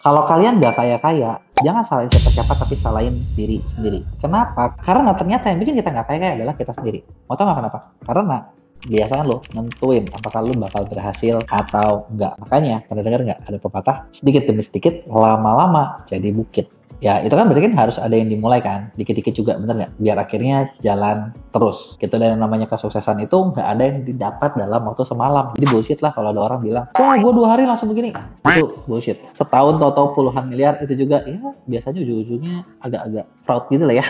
Kalau kalian nggak kaya-kaya, jangan salahin siapa-siapa tapi salahin diri sendiri. Kenapa? Karena ternyata yang bikin kita nggak kaya-kaya adalah kita sendiri. Mau tau nggak kenapa? Karena biasanya lo nentuin apakah lo bakal berhasil atau enggak. Makanya, pernah dengar nggak ada pepatah, sedikit demi sedikit, lama-lama jadi bukit. Ya, itu kan berarti kan harus ada yang dimulai kan, dikit-dikit juga, bener nggak? Biar akhirnya jalan terus. Gitu, dan yang namanya kesuksesan itu nggak ada yang didapat dalam waktu semalam. Jadi bullshit lah kalau ada orang bilang, wah gue 2 hari langsung begini. Itu bullshit. Setahun tau-tau puluhan miliar, itu juga, ya biasanya ujung-ujungnya agak-agak fraud gitu lah ya.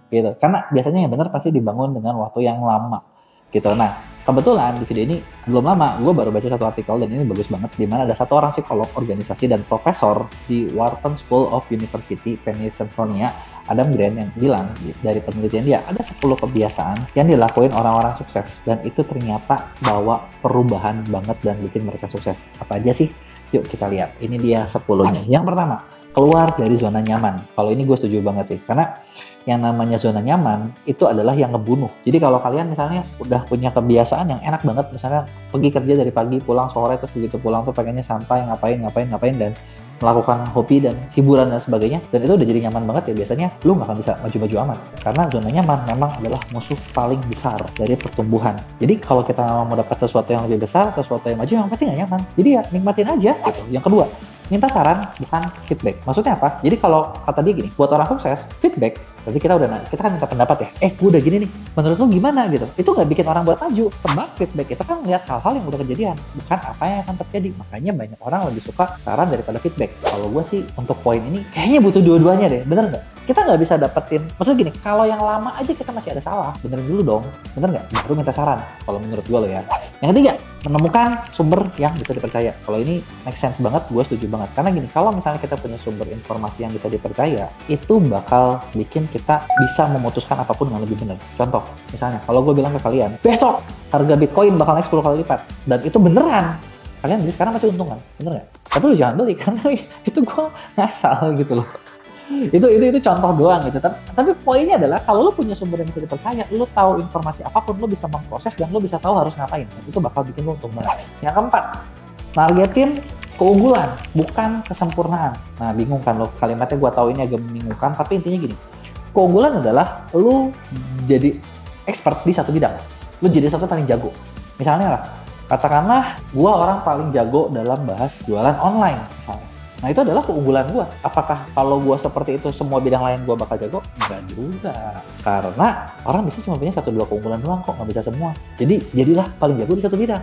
Gitu. Karena biasanya yang benar pasti dibangun dengan waktu yang lama. Gitu. Nah, kebetulan di video ini belum lama gue baru baca satu artikel dan ini bagus banget, di mana ada satu orang psikolog organisasi dan profesor di Wharton School of University Pennsylvania, Adam Grant, yang bilang dari penelitian dia ada 10 kebiasaan yang dilakuin orang-orang sukses dan itu ternyata bawa perubahan banget dan bikin mereka sukses. Apa aja sih? Yuk kita lihat. Ini dia 10-nya. Yang pertama, keluar dari zona nyaman. Kalau ini gue setuju banget sih, karena yang namanya zona nyaman itu adalah yang ngebunuh. Jadi kalau kalian misalnya udah punya kebiasaan yang enak banget, misalnya pergi kerja dari pagi, pulang sore, terus begitu pulang tuh pengennya santai, ngapain, dan melakukan hobi dan hiburan dan sebagainya, dan itu udah jadi nyaman banget ya, biasanya lu nggak akan bisa maju-maju amat. Karena zona nyaman memang adalah musuh paling besar dari pertumbuhan. Jadi kalau kita mau dapat sesuatu yang lebih besar, sesuatu yang maju, yang pasti nggak nyaman. Jadi ya nikmatin aja gitu. Yang kedua, minta saran bukan feedback. Maksudnya apa? Jadi kalau kata dia gini, buat orang sukses, feedback berarti kita kan minta pendapat ya. Gue udah gini nih, menurut lu gimana gitu. Itu nggak bikin orang buat maju. Tebak feedback itu kan lihat hal-hal yang udah kejadian, bukan apa yang akan terjadi. Makanya banyak orang lebih suka saran daripada feedback. Kalau gue sih untuk poin ini kayaknya butuh dua-duanya deh, bener nggak? Kita nggak bisa dapetin, maksudnya gini, kalau yang lama aja kita masih ada salah, benerin dulu dong, bener nggak? Baru minta saran, kalau menurut gue loh ya. Yang ketiga, menemukan sumber yang bisa dipercaya. Kalau ini make sense banget, gue setuju banget. Karena gini, kalau misalnya kita punya sumber informasi yang bisa dipercaya, itu bakal bikin kita bisa memutuskan apapun dengan lebih benar. Contoh, misalnya, kalau gue bilang ke kalian, besok harga Bitcoin bakal naik 10 kali lipat, dan itu beneran, kalian beli sekarang masih untung kan? Bener nggak? Tapi lu jangan beli, karena itu gue ngasal gitu loh. Itu contoh doang gitu. Tapi poinnya adalah kalau lu punya sumber yang bisa dipercaya, lu tahu informasi apapun, lu bisa memproses dan lu bisa tahu harus ngapain. Itu bakal bikin lu untung banget. Yang keempat, targetin keunggulan, bukan kesempurnaan. Nah, bingung kan lo, kalimatnya gua tahu ini agak membingungkan, tapi intinya gini. Keunggulan adalah lu jadi expert di satu bidang. Lu jadi satu paling jago. Misalnya lah, katakanlah gua orang paling jago dalam bahas jualan online misalnya. Nah, itu adalah keunggulan gue. Apakah kalau gue seperti itu semua bidang lain gue bakal jago? Enggak juga. Karena orang bisa cuma punya 1-2 keunggulan doang kok, nggak bisa semua. Jadi jadilah paling jago di satu bidang.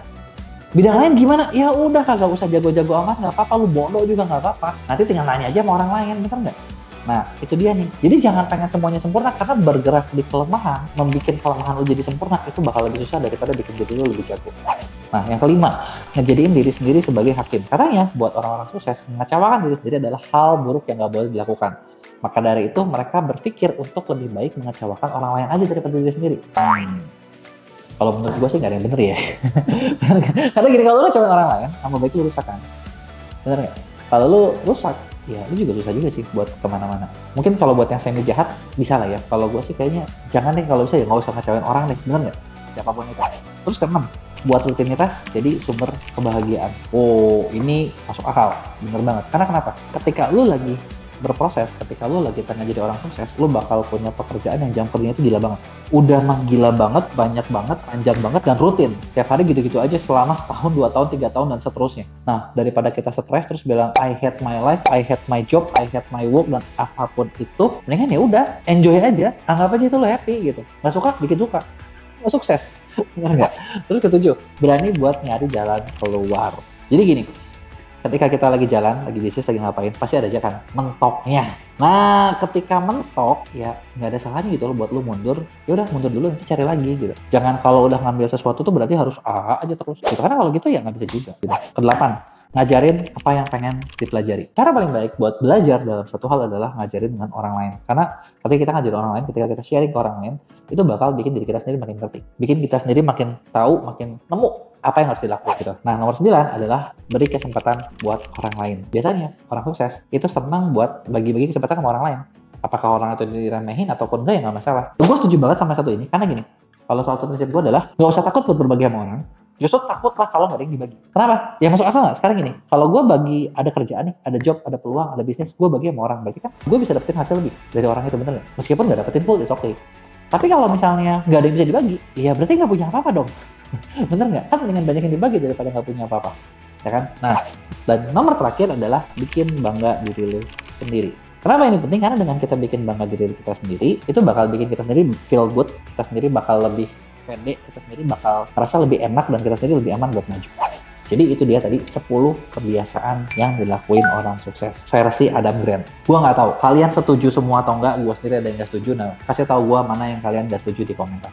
Bidang lain gimana? Ya udah, kagak usah jago-jago amat, nggak apa-apa. Lu bodoh juga nggak apa-apa. Nanti tinggal nanya aja sama orang lain, bener nggak? Nah, itu dia nih. Jadi jangan pengen semuanya sempurna, karena bergerak di kelemahan, membuat kelemahan lu jadi sempurna, itu bakal lebih susah daripada bikin diri lu lebih jago. Nah, yang kelima, ngejadiin diri sendiri sebagai hakim. Katanya, buat orang-orang sukses, mengecewakan diri sendiri adalah hal buruk yang nggak boleh dilakukan. Maka dari itu, mereka berpikir untuk lebih baik mengecewakan orang lain aja daripada diri sendiri. Kalau menurut gue sih nggak ada yang bener ya. Karena gini, kalau lu ngecewain orang lain, sama baik lu rusak kan. Bener nggak? Kalau lu rusak, ya lu juga susah juga sih buat kemana-mana. Mungkin kalau buat yang semi jahat, bisa lah ya. Kalau gue sih kayaknya, jangan deh, kalau bisa ya nggak usah ngecewain orang deh. Bener nggak? Siapapun itu. Terus keenam, buat rutinitas jadi sumber kebahagiaan. Oh, ini masuk akal, bener banget. Karena kenapa? Ketika lu lagi berproses, ketika lu lagi pengen jadi orang sukses, lu bakal punya pekerjaan yang jam kerjanya itu gila banget. Udah mah gila banget, banyak banget, panjang banget, dan rutin. Tiap hari gitu-gitu aja selama setahun, 2 tahun, 3 tahun, dan seterusnya. Nah, daripada kita stres terus bilang, I hate my life, I hate my job, I hate my work, dan apapun itu, mendingan ya udah, enjoy aja. Anggap aja itu lo happy gitu. Nggak suka, bikin suka. Nggak sukses. Bener nggak? Terus ketujuh, berani buat nyari jalan keluar. Jadi gini, ketika kita lagi jalan, lagi bisnis, lagi ngapain, pasti ada aja kan mentoknya. Nah, ketika mentok, ya nggak ada salahnya gitu loh buat lu mundur. Ya udah, mundur dulu, nanti cari lagi gitu. Jangan kalau udah ngambil sesuatu tuh berarti harus A aja terus. Gitu. Karena kalau gitu ya nggak bisa juga. Gitu. Kedelapan, ngajarin apa yang pengen dipelajari. Cara paling baik buat belajar dalam satu hal adalah ngajarin dengan orang lain. Karena ketika kita ngajarin orang lain, ketika kita sharing ke orang lain, itu bakal bikin diri kita sendiri makin ngerti. Bikin kita sendiri makin tahu, makin nemu apa yang harus dilakukan gitu. Nah, nomor 9 adalah beri kesempatan buat orang lain. Biasanya orang sukses itu senang buat bagi-bagi kesempatan sama orang lain. Apakah orang itu diremehin ataupun enggak ya nggak masalah. Gue setuju banget sama satu ini, karena gini, kalau salah satu prinsip gue adalah nggak usah takut buat berbagi sama orang, Justru takut lah kalau nggak ada yang dibagi. Kenapa? Ya masuk akal nggak? Sekarang gini, kalau gue bagi, ada kerjaan nih, ada job, ada peluang, ada bisnis, gue bagi sama orang. Berarti kan gue bisa dapetin hasil lebih dari orang itu, bener nggak? Meskipun nggak dapetin full, it's okay. Tapi kalau misalnya nggak ada yang bisa dibagi, ya berarti nggak punya apa-apa dong. Bener nggak? Kan dengan banyak yang dibagi daripada nggak punya apa-apa. Ya kan? Nah, dan nomor terakhir adalah bikin bangga diri lu sendiri. Kenapa ini penting? Karena dengan kita bikin bangga diri kita sendiri, itu bakal bikin kita sendiri feel good, kita sendiri bakal lebih pede, kita sendiri bakal merasa lebih enak, dan kita sendiri lebih aman buat maju. Jadi itu dia tadi 10 kebiasaan yang dilakuin orang sukses versi Adam Grant. Gua nggak tahu kalian setuju semua atau enggak, gua sendiri ada yang nggak setuju. Nah, kasih tahu gua mana yang kalian nggak setuju di komentar.